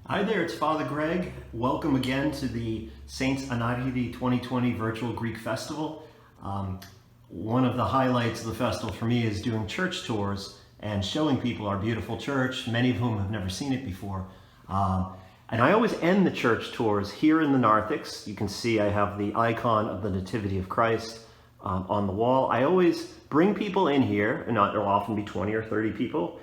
Hi there, it's Father Greg. Welcome again to the Saints Nativity 2020 Virtual Greek Festival. One of the highlights of the festival for me is doing church tours and showing people our beautiful church, many of whom have never seen it before. And I always end the church tours here in the narthex. You can see I have the icon of the Nativity of Christ on the wall. I always bring people in here, and there'll often be 20 or 30 people,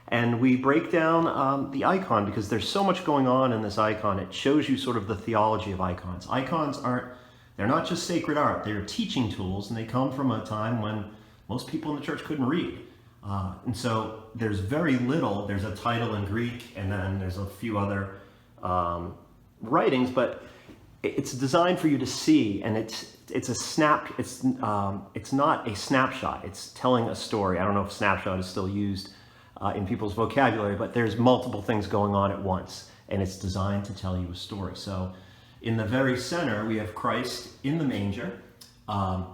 and we break down the icon because there's so much going on in this icon. It shows you sort of the theology of icons. Icons they're not just sacred art, they're teaching tools, and they come from a time when most people in the church couldn't read. And so there's very little, there's a title in Greek, and then there's a few other writings, but it's designed for you to see, and it's not a snapshot, it's telling a story. I don't know if snapshot is still used in people's vocabulary, but there's multiple things going on at once, and it's designed to tell you a story. So in the very center, we have Christ in the manger, and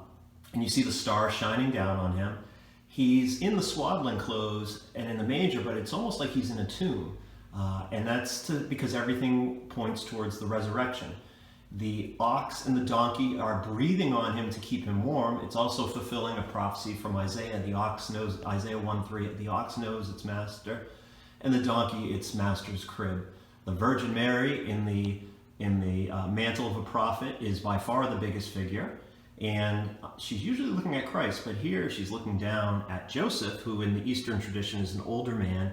you see the star shining down on him. He's in the swaddling clothes and in the manger, but it's almost like he's in a tomb, and that's because everything points towards the resurrection. The ox and the donkey are breathing on him to keep him warm. It's also fulfilling a prophecy from Isaiah. The ox knows, Isaiah 1:3, the ox knows its master, and the donkey its master's crib. The Virgin Mary in the mantle of a prophet is by far the biggest figure, and she's usually looking at Christ, but here she's looking down at Joseph, who in the Eastern tradition is an older man,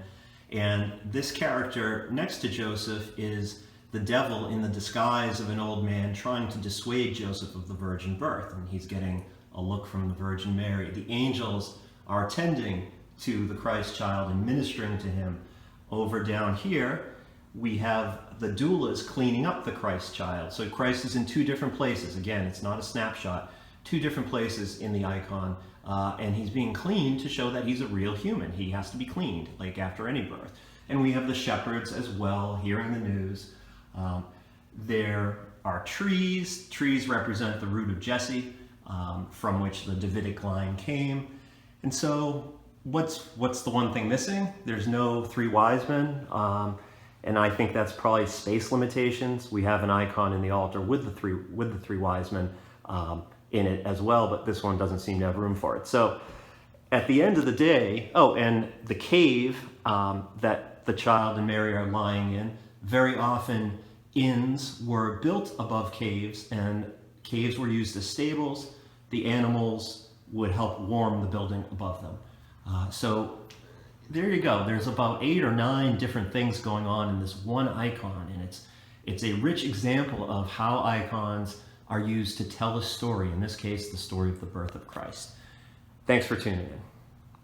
and this character next to Joseph is the devil in the disguise of an old man trying to dissuade Joseph of the virgin birth, and he's getting a look from the Virgin Mary. The angels are attending to the Christ child and ministering to him. Over down here, we have the doulas cleaning up the Christ child. So Christ is in two different places. Again, it's not a snapshot. Two different places in the icon, and he's being cleaned to show that he's a real human. He has to be cleaned, like after any birth. And we have the shepherds as well, hearing the news. There are trees. Trees represent the root of Jesse, from which the Davidic line came. And so what's the one thing missing? There's no three wise men, and I think that's probably space limitations. We have an icon in the altar with the three wise men in it as well, but this one doesn't seem to have room for it. So at the end of the day, and the cave that the child and Mary are lying in, very often inns were built above caves, and caves were used as stables. The animals would help warm the building above them. So there you go. There's about 8 or 9 different things going on in this one icon, and it's a rich example of how icons are used to tell a story, in this case, the story of the birth of Christ. Thanks for tuning in.